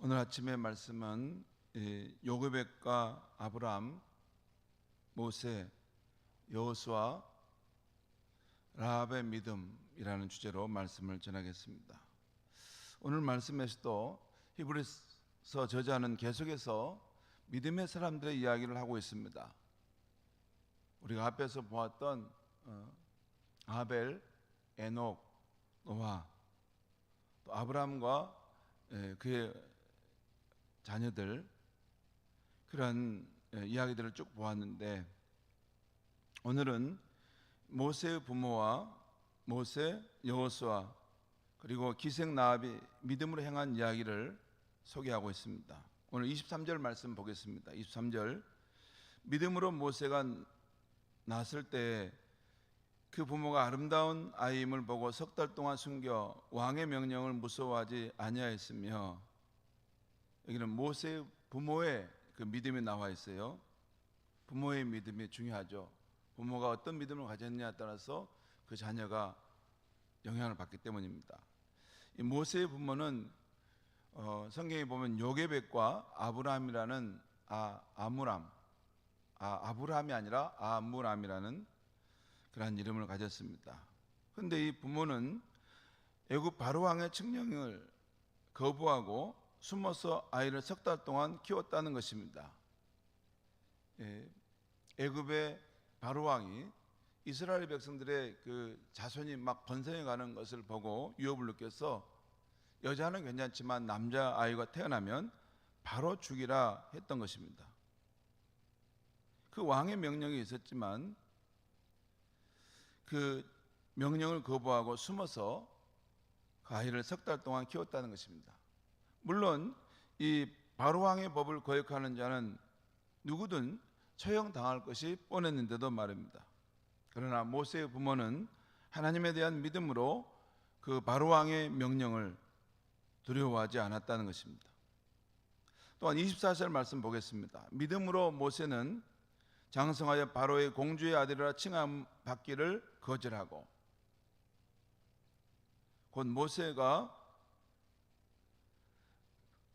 오늘 아침의 말씀은 요게벳과 아브람, 모세, 여호수아, 라합의 믿음이라는 주제로 말씀을 전하겠습니다. 오늘 말씀에서도 히브리서 저자는 계속해서 믿음의 사람들의 이야기를 하고 있습니다. 우리가 앞에서 보았던 아벨, 에녹, 노아, 또 아브람과 그의 자녀들, 그런 이야기들을 쭉 보았는데, 오늘은 모세의 부모와 모세, 여호수아, 그리고 기생 라합이 믿음으로 행한 이야기를 소개하고 있습니다. 오늘 23절 말씀 보겠습니다. 23절, 믿음으로 모세가 낳았을 때 그 부모가 아름다운 아이임을 보고 석 달 동안 숨겨 왕의 명령을 무서워하지 아니하였으며, 여기는 모세의 부모의 그 믿음이 나와 있어요. 부모의 믿음이 중요하죠. 부모가 어떤 믿음을 가졌느냐에 따라서 그 자녀가 영향을 받기 때문입니다. 이 모세의 부모는 성경에 보면 요게벳과 아브람이라는 아브람이 아니라 아므람이라는 그러한 이름을 가졌습니다. 그런데 이 부모는 애굽 바로왕의 칙령을 거부하고 숨어서 아이를 석 달 동안 키웠다는 것입니다. 애굽의 바로왕이 이스라엘 백성들의 그 자손이 막 번성해 가는 것을 보고 위협을 느껴서 여자는 괜찮지만 남자 아이가 태어나면 바로 죽이라 했던 것입니다. 그 왕의 명령이 있었지만 그 명령을 거부하고 숨어서 그 아이를 석 달 동안 키웠다는 것입니다. 물론 이 바로왕의 법을 거역하는 자는 누구든 처형당할 것이 뻔했는데도 말입니다. 그러나 모세의 부모는 하나님에 대한 믿음으로 그 바로왕의 명령을 두려워하지 않았다는 것입니다. 또한 24절 말씀 보겠습니다. 믿음으로 모세는 장성하여 바로의 공주의 아들이라 칭함 받기를 거절하고, 곧 모세가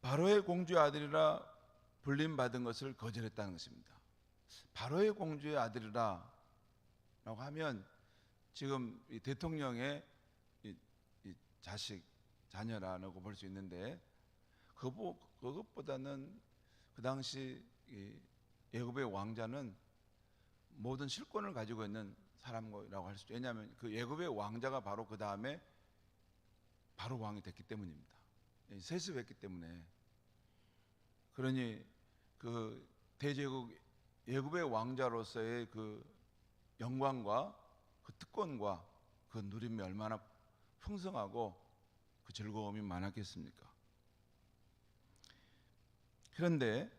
바로의 공주의 아들이라 불림 받은 것을 거절했다는 것입니다. 바로의 공주의 아들이라 라고 하면 지금 이 대통령의 이 자식, 자녀라고 볼 수 있는데, 그것보다는 그 당시 애굽의 왕자는 모든 실권을 가지고 있는 사람이라고 할 수 있죠. 왜냐하면 그 애굽의 왕자가 바로 그 다음에 바로 왕이 됐기 때문입니다. 세습했기 때문에. 그러니 그 대제국 애굽의 왕자로서의 그 영광과 그 특권과 그 누림이 얼마나 풍성하고 그 즐거움이 많았겠습니까? 그런데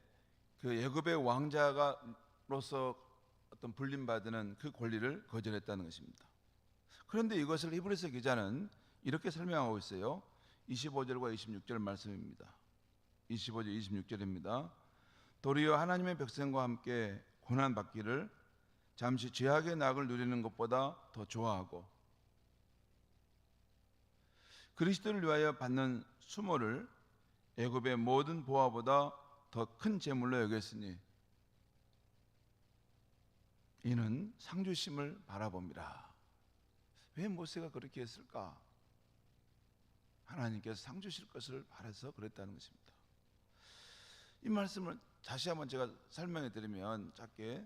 그 애굽의 왕자가로서 어떤 불림받는 그 권리를 거절했다는 것입니다. 그런데 이것을 히브리서 기자는 이렇게 설명하고 있어요. 25절과 26절 말씀입니다. 25절 26절입니다. 도리어 하나님의 백성과 함께 고난받기를 잠시 죄악의 낙을 누리는 것보다 더 좋아하고, 그리스도를 위하여 받는 수모를 애굽의 모든 보화보다 더 큰 재물로 여겼으니 이는 상주심을 바라봅니다. 왜 모세가 그렇게 했을까? 하나님께서 상 주실 것을 바라서 그랬다는 것입니다. 이 말씀을 다시 한번 제가 설명해 드리면, 짧게,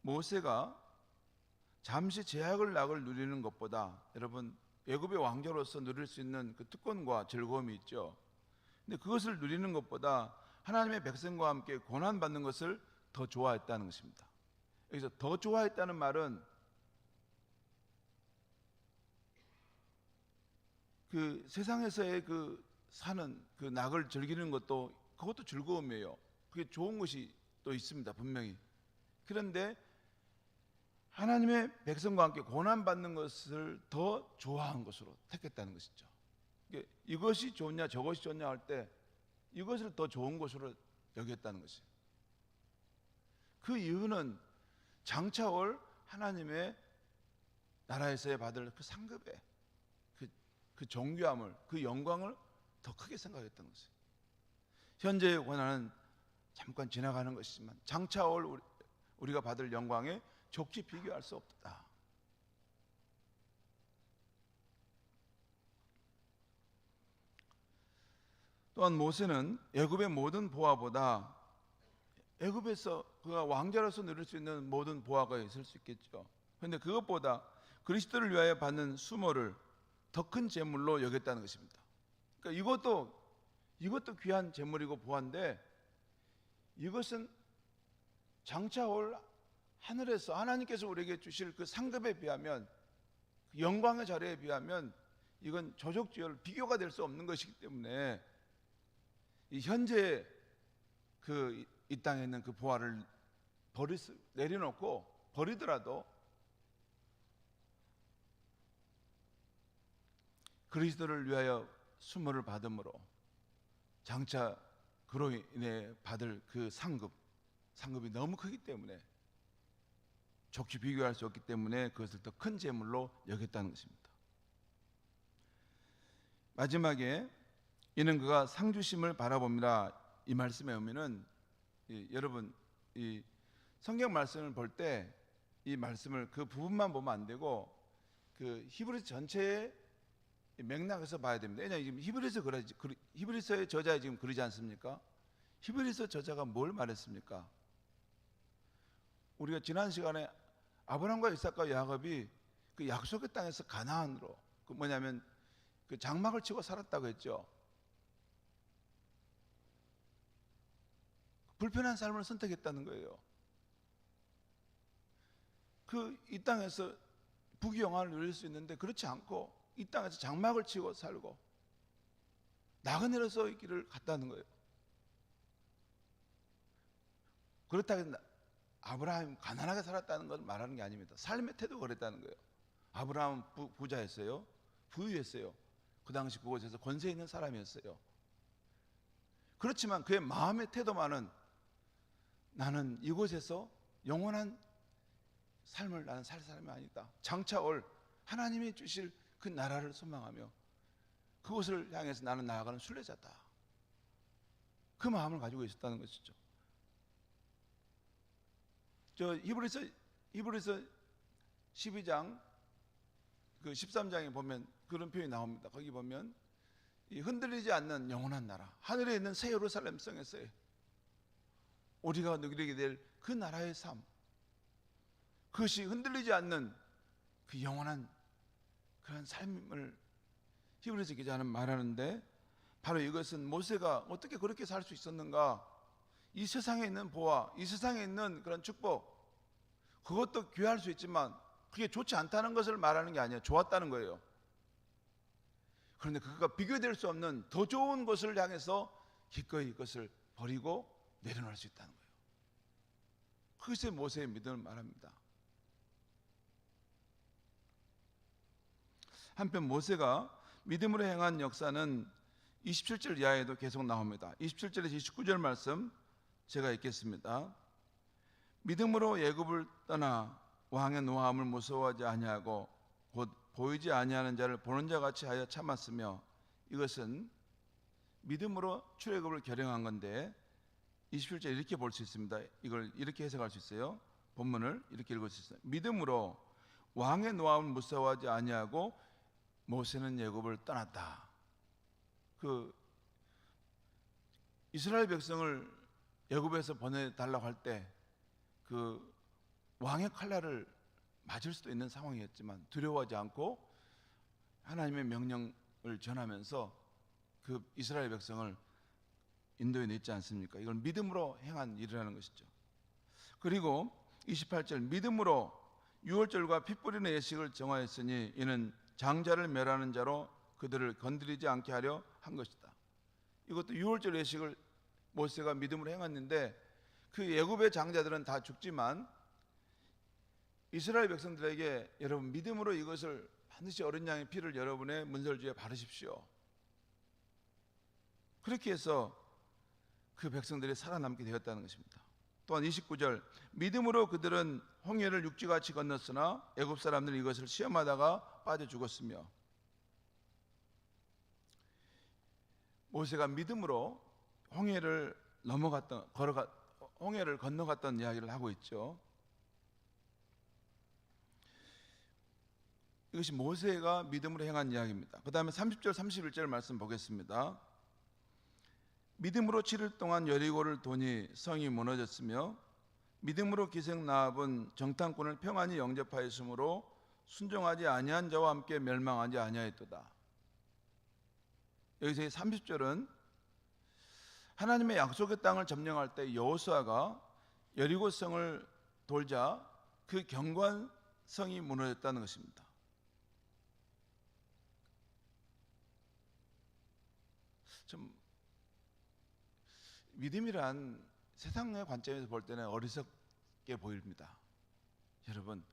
모세가 잠시 제약을 낙을 누리는 것보다, 여러분 애굽의 왕자로서 누릴 수 있는 그 특권과 즐거움이 있죠. 근데 그것을 누리는 것보다 하나님의 백성과 함께 고난 받는 것을 더 좋아했다는 것입니다. 여기서 더 좋아했다는 말은 그 세상에서의 그 사는 그 낙을 즐기는 것도, 그것도 즐거움이에요. 그게 좋은 것이 또 있습니다, 분명히. 그런데 하나님의 백성과 함께 고난 받는 것을 더 좋아한 것으로 택했다는 것이죠. 이것이 좋냐 저것이 좋냐 할 때 이것을 더 좋은 것으로 여겼다는 것이에요. 그 이유는 장차 올 하나님의 나라에서의 받을 그 상급에 그 정교함을, 그 영광을 더 크게 생각했던 것이에요. 현재의 고난은 잠깐 지나가는 것이지만 장차 올 우리가 받을 영광에 족지 비교할 수 없다. 또한 모세는 애굽의 모든 보화보다 애굽에서 그가 왕자로서 누릴 수 있는 모든 보화가 있을 수 있겠죠. 그런데 그것보다 그리스도를 위하여 받는 수모를 더 큰 재물로 여겼다는 것입니다. 그러니까 이것도 귀한 재물이고 보화인데, 이것은 장차 올 하늘에서 하나님께서 우리에게 주실 그 상급에 비하면, 그 영광의 자리에 비하면 이건 조족지열 비교가 될 수 없는 것이기 때문에 이 현재 이 땅에 있는 그 보화를 내려놓고 버리더라도 그리스도를 위하여 수모를 받음으로 장차 그로 인해 받을 그 상급이 너무 크기 때문에 좋게 비교할 수 없기 때문에 그것을 더 큰 재물로 여겼다는 것입니다. 마지막에 이는 그가 상 주심을 바라봅니다. 이 말씀의 의미는, 여러분 이 성경 말씀을 볼 때 이 말씀을 그 부분만 보면 안 되고 그 히브리서 전체의 맥락에서 봐야 됩니다. 왜냐하면 지금 히브리서의 저자에 지금 그러지 않습니까? 히브리서 저자가 뭘 말했습니까? 우리가 지난 시간에 아브라함과 이삭과 야곱이 그 약속의 땅에서 가나안으로, 그 뭐냐면 그 장막을 치고 살았다고 했죠. 불편한 삶을 선택했다는 거예요. 이 땅에서 부귀영화를 누릴 수 있는데 그렇지 않고 이 땅에서 장막을 치고 살고 나그네로서의 길을 갔다는 거예요. 그렇다고 아브라함이 가난하게 살았다는 걸 말하는 게 아닙니다. 삶의 태도가 그랬다는 거예요. 아브라함은 부자였어요. 부유했어요. 그 당시 그곳에서 권세 있는 사람이었어요. 그렇지만 그의 마음의 태도만은 나는 이곳에서 영원한 삶을 나는 살 사람이 아니다. 장차 올 하나님이 주실 그 나라를 소망하며 그곳을 향해서 나는 나아가는 순례자다. 그 마음을 가지고 있었다는 것이죠. 저 히브리서 12장 그 13장에 보면 그런 표현이 나옵니다. 거기 보면 이 흔들리지 않는 영원한 나라, 하늘에 있는 새 예루살렘 성에서의 우리가 누리게 될 그 나라의 삶, 그것이 흔들리지 않는 그 영원한 그런 삶을 히브리서 기자는 말하는데, 바로 이것은 모세가 어떻게 그렇게 살 수 있었는가? 이 세상에 있는 보화, 이 세상에 있는 그런 축복, 그것도 귀할 수 있지만 그게 좋지 않다는 것을 말하는 게 아니에요. 좋았다는 거예요. 그런데 그가 비교될 수 없는 더 좋은 것을 향해서 기꺼이 이것을 버리고 내려놓을 수 있다는 거예요. 그것이 모세의 믿음을 말합니다. 한편 모세가 믿음으로 행한 역사는 27절 이하에도 계속 나옵니다. 27절에서 29절 말씀 제가 읽겠습니다. 믿음으로 애굽을 떠나 왕의 노함을 무서워하지 아니하고 곧 보이지 아니하는 자를 보는 자 같이 하여 참았으며, 이것은 믿음으로 출애굽을 결행한 건데 27절 이렇게 볼 수 있습니다. 이걸 이렇게 해석할 수 있어요. 본문을 이렇게 읽을 수 있어요. 믿음으로 왕의 노함을 무서워하지 아니하고 모세는 애굽을 떠났다. 그 이스라엘 백성을 애굽에서 보내달라고 할 때 그 왕의 칼날을 맞을 수도 있는 상황이었지만 두려워하지 않고 하나님의 명령을 전하면서 그 이스라엘 백성을 인도해 냈지 않습니까? 이걸 믿음으로 행한 일이라는 것이죠. 그리고 28절, 믿음으로 유월절과 피 뿌리는 예식을 정하였으니 이는 장자를 멸하는 자로 그들을 건드리지 않게 하려 한 것이다. 이것도 유월절 예식을 모세가 믿음으로 행했는데 그 애굽의 장자들은 다 죽지만 이스라엘 백성들에게 여러분 믿음으로 이것을 반드시 어린 양의 피를 여러분의 문설주에 바르십시오. 그렇게 해서 그 백성들이 살아남게 되었다는 것입니다. 또한 29절, 믿음으로 그들은 홍해를 육지같이 건넜으나 애굽 사람들은 이것을 시험하다가 빠져 죽었으며, 모세가 믿음으로 홍해를 건너갔던 이야기를 하고 있죠. 이것이 모세가 믿음으로 행한 이야기입니다. 그 다음에 30절 31절 말씀 보겠습니다. 믿음으로 7일 동안 여리고를 도니 성이 무너졌으며 믿음으로 기생 라합은 정탐꾼을 평안히 영접하였으므로 순종하지 아니한 자와 함께 멸망하지 아니하였도다. 여기서 30절은 하나님의 약속의 땅을 점령할 때 여호수아가 여리고성을 돌자 그 견고한 성이 무너졌다는 것입니다. 좀 믿음이란 세상의 관점에서 볼 때는 어리석게 보입니다. 여러분,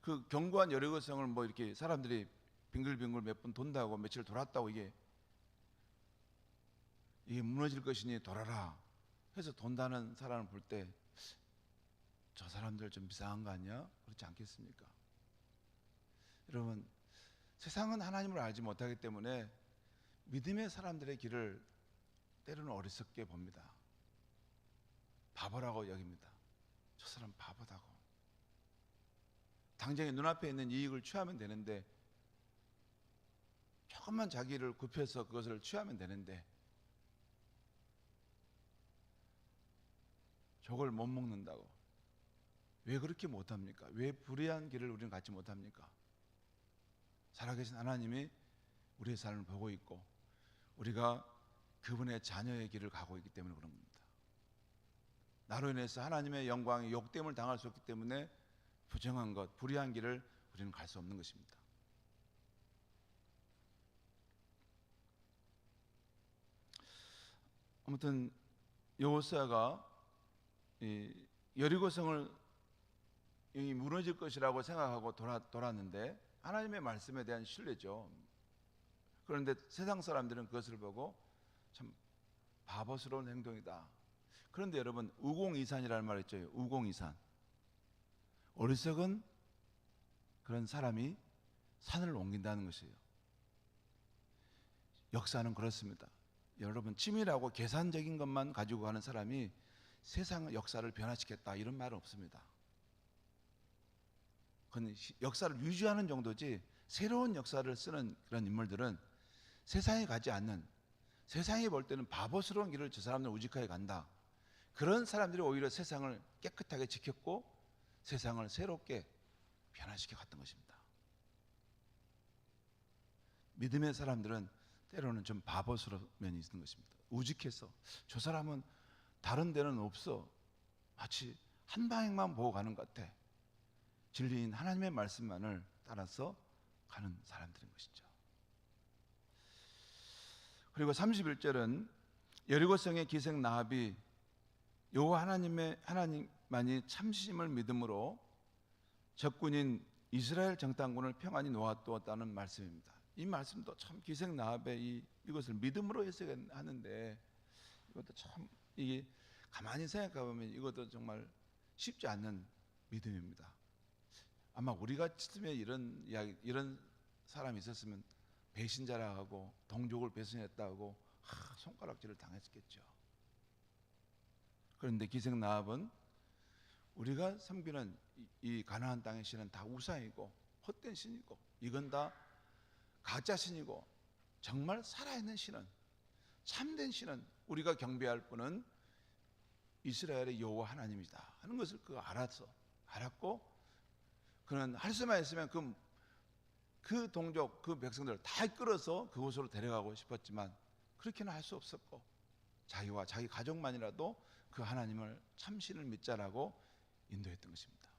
그 견고한 여리고성을 뭐 이렇게 사람들이 빙글빙글 몇 번 돈다고 며칠 돌았다고 이게 무너질 것이니 돌아라 해서 돈다는 사람을 볼 때 저 사람들 좀 이상한 거 아니야? 그렇지 않겠습니까? 여러분, 세상은 하나님을 알지 못하기 때문에 믿음의 사람들의 길을 때로는 어리석게 봅니다. 바보라고 여깁니다. 저 사람 바보다고. 당장에 눈앞에 있는 이익을 취하면 되는데, 조금만 자기를 굽혀서 그것을 취하면 되는데 저걸 못 먹는다고. 왜 그렇게 못합니까? 왜 불의한 길을 우리는 갖지 못합니까? 살아계신 하나님이 우리의 삶을 보고 있고 우리가 그분의 자녀의 길을 가고 있기 때문에 그런 겁니다. 나로 인해서 하나님의 영광에 욕됨을 당할 수 없기 때문에 부정한 것, 불의한 길을 우리는 갈 수 없는 것입니다. 아무튼 여호수아가 여리고성을 무너질 것이라고 생각하고 돌았는데 하나님의 말씀에 대한 신뢰죠. 그런데 세상 사람들은 그것을 보고 참 바보스러운 행동이다. 그런데 여러분, 우공이산이라는 말 있죠. 우공이산. 어리석은 그런 사람이 산을 옮긴다는 것이에요. 역사는 그렇습니다. 여러분, 치밀하고 계산적인 것만 가지고 가는 사람이 세상 역사를 변화시켰다 이런 말은 없습니다. 그건 역사를 유지하는 정도지 새로운 역사를 쓰는 그런 인물들은 세상에 가지 않는, 세상이 볼 때는 바보스러운 길을 저 사람들은 우직하게 간다. 그런 사람들이 오히려 세상을 깨끗하게 지켰고 세상을 새롭게 변화시켜 갔던 것입니다. 믿음의 사람들은 때로는 좀 바보스러운 면이 있는 것입니다. 우직해서 저 사람은 다른 데는 없어. 마치 한 방향만 보고 가는 것 같아. 진리인 하나님의 말씀만을 따라서 가는 사람들인 것이죠. 그리고 31절은 여리고성의 기생 라합이 여호와 하나님만이 참심을 믿음으로 적군인 이스라엘 정탐꾼을 평안히 놓아두었다는 말씀입니다. 이 말씀도 참 기생 라합의 이것을 믿음으로 해석하는데 이것도 참 이게 가만히 생각해 보면 이것도 정말 쉽지 않는 믿음입니다. 아마 우리 같으면 이런 사람이 있었으면 배신자라 하고 동족을 배신했다고 손가락질을 당했겠죠. 그런데 기생 라합은 우리가 섬기는 이 가나안 땅의 신은 다 우상이고 헛된 신이고 이건 다 가짜 신이고 정말 살아있는 신은, 참된 신은, 우리가 경배할 분은 이스라엘의 여호와 하나님이다 하는 것을 알았고 그는 할 수만 있으면 그 동족, 그 백성들을 다 이끌어서 그곳으로 데려가고 싶었지만 그렇게는 할 수 없었고 자기와 자기 가족만이라도 그 하나님을 참신을 믿자라고 인도했던 것입니다.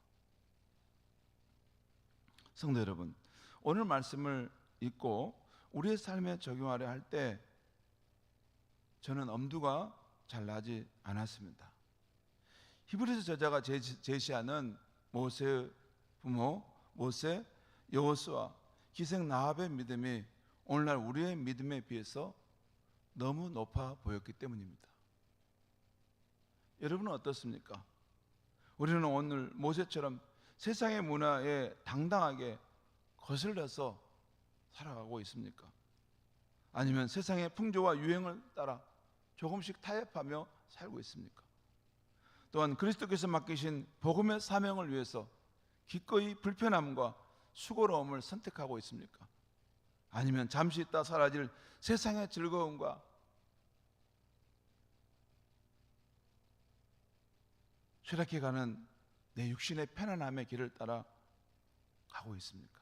성도 여러분, 오늘 말씀을 읽고 우리의 삶에 적용하려 할 때 저는 엄두가 잘 나지 않았습니다. 히브리서 저자가 제시하는 모세의 부모, 모세, 여호수아, 기생 라합의 믿음이 오늘날 우리의 믿음에 비해서 너무 높아 보였기 때문입니다. 여러분은 어떻습니까? 우리는 오늘 모세처럼 세상의 문화에 당당하게 거슬려서 살아가고 있습니까? 아니면 세상의 풍조와 유행을 따라 조금씩 타협하며 살고 있습니까? 또한 그리스도께서 맡기신 복음의 사명을 위해서 기꺼이 불편함과 수고로움을 선택하고 있습니까? 아니면 잠시 있다 사라질 세상의 즐거움과 쇠락해가는 내 육신의 편안함의 길을 따라 가고 있습니까?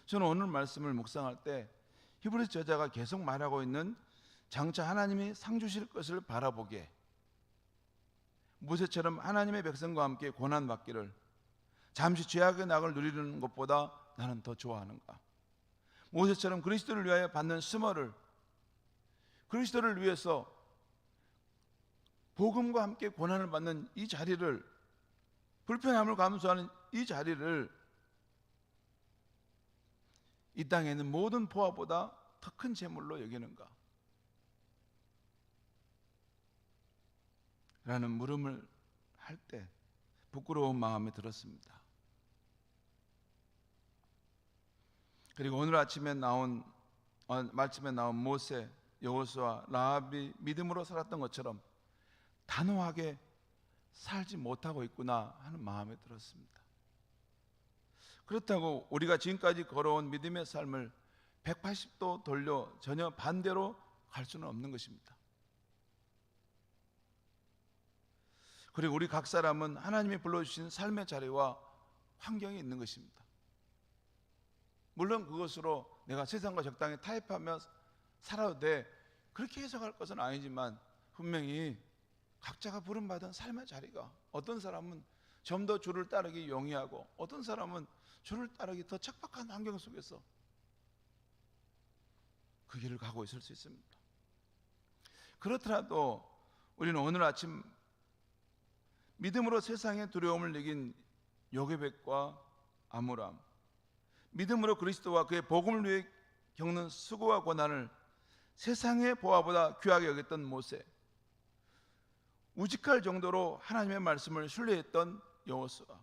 저는 오늘 말씀을 묵상할 때 히브리서 저자가 계속 말하고 있는 장차 하나님이 상 주실 것을 바라보게, 모세처럼 하나님의 백성과 함께 고난받기를 잠시 죄악의 낙을 누리는 것보다 나는 더 좋아하는가? 모세처럼 그리스도를 위하여 받는 수모를, 그리스도를 위해서 복음과 함께 고난을 받는 이 자리를, 불편함을 감수하는 이 자리를 이 땅에 있는 모든 보화보다 더 큰 재물로 여기는가? 라는 물음을 할 때 부끄러운 마음이 들었습니다. 그리고 오늘 아침에 나온 말씀에 나온 모세, 여호수아, 라합이 믿음으로 살았던 것처럼 단호하게 살지 못하고 있구나 하는 마음이 들었습니다. 그렇다고 우리가 지금까지 걸어온 믿음의 삶을 180도 돌려 전혀 반대로 갈 수는 없는 것입니다. 그리고 우리 각 사람은 하나님이 불러주신 삶의 자리와 환경이 있는 것입니다. 물론 그것으로 내가 세상과 적당히 타협하며 살아도 돼, 그렇게 해석할 것은 아니지만 분명히 각자가 부름받은 삶의 자리가, 어떤 사람은 좀 더 주를 따르기 용이하고 어떤 사람은 주를 따르기 더 척박한 환경 속에서 그 길을 가고 있을 수 있습니다. 그렇더라도 우리는 오늘 아침 믿음으로 세상의 두려움을 이긴 요게벳과 아므람, 믿음으로 그리스도와 그의 복음을 위해 겪는 수고와 고난을 세상의 보화보다 귀하게 여겼던 모세, 우직할 정도로 하나님의 말씀을 신뢰했던 여호수아,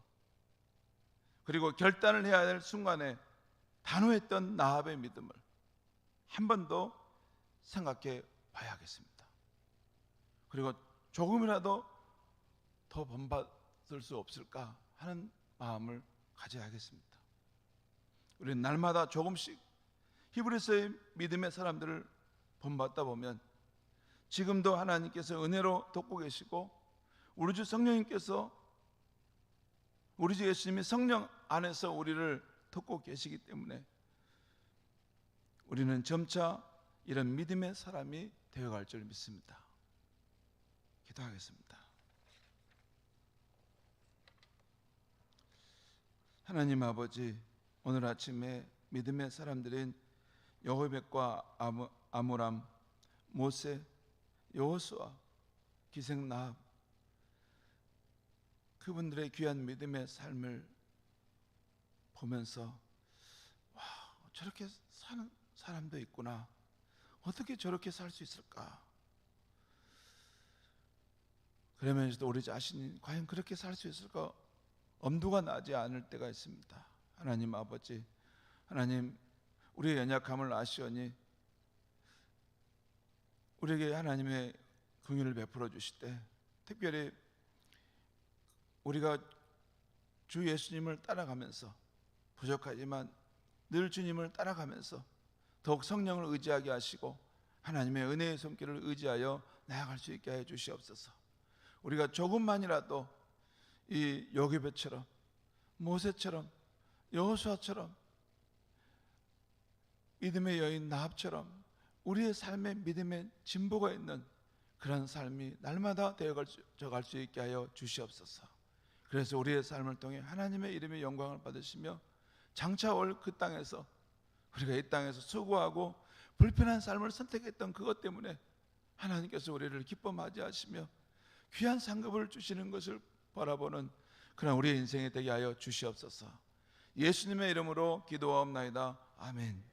그리고 결단을 해야 될 순간에 단호했던 나합의 믿음을 한 번 더 생각해 봐야겠습니다. 그리고 조금이라도 더 본받을 수 없을까 하는 마음을 가져야겠습니다. 우리는 날마다 조금씩 히브리서의 믿음의 사람들을 본받다 보면 지금도 하나님께서 은혜로 돕고 계시고 우리 주 성령님께서, 우리 주 예수님이 성령 안에서 우리를 돕고 계시기 때문에 우리는 점차 이런 믿음의 사람이 되어갈 줄 믿습니다. 기도하겠습니다. 하나님 아버지, 오늘 아침에 믿음의 사람들인 여호벳과 아므람, 모세, 여호수아, 기생 나합, 그분들의 귀한 믿음의 삶을 보면서 와, 저렇게 사는 사람도 있구나, 어떻게 저렇게 살 수 있을까? 그러면서도 우리 자신이 과연 그렇게 살 수 있을까 엄두가 나지 않을 때가 있습니다. 하나님 아버지, 하나님 우리의 연약함을 아시오니 우리에게 하나님의 긍휼을 베풀어 주실 때, 특별히 우리가 주 예수님을 따라가면서 부족하지만 늘 주님을 따라가면서 더욱 성령을 의지하게 하시고 하나님의 은혜의 손길을 의지하여 나아갈 수 있게 해 주시옵소서. 우리가 조금만이라도 이 요게벳처럼, 모세처럼, 여호수아처럼, 믿음의 여인 나합처럼 우리의 삶에 믿음의 진보가 있는 그런 삶이 날마다 되어갈 수 있게 하여 주시옵소서. 그래서 우리의 삶을 통해 하나님의 이름의 영광을 받으시며 장차 올 그 땅에서, 우리가 이 땅에서 수고하고 불편한 삶을 선택했던 그것 때문에 하나님께서 우리를 기뻐하지 하시며 귀한 상급을 주시는 것을 바라보는 그런 우리의 인생이 되게 하여 주시옵소서. 예수님의 이름으로 기도하옵나이다. 아멘.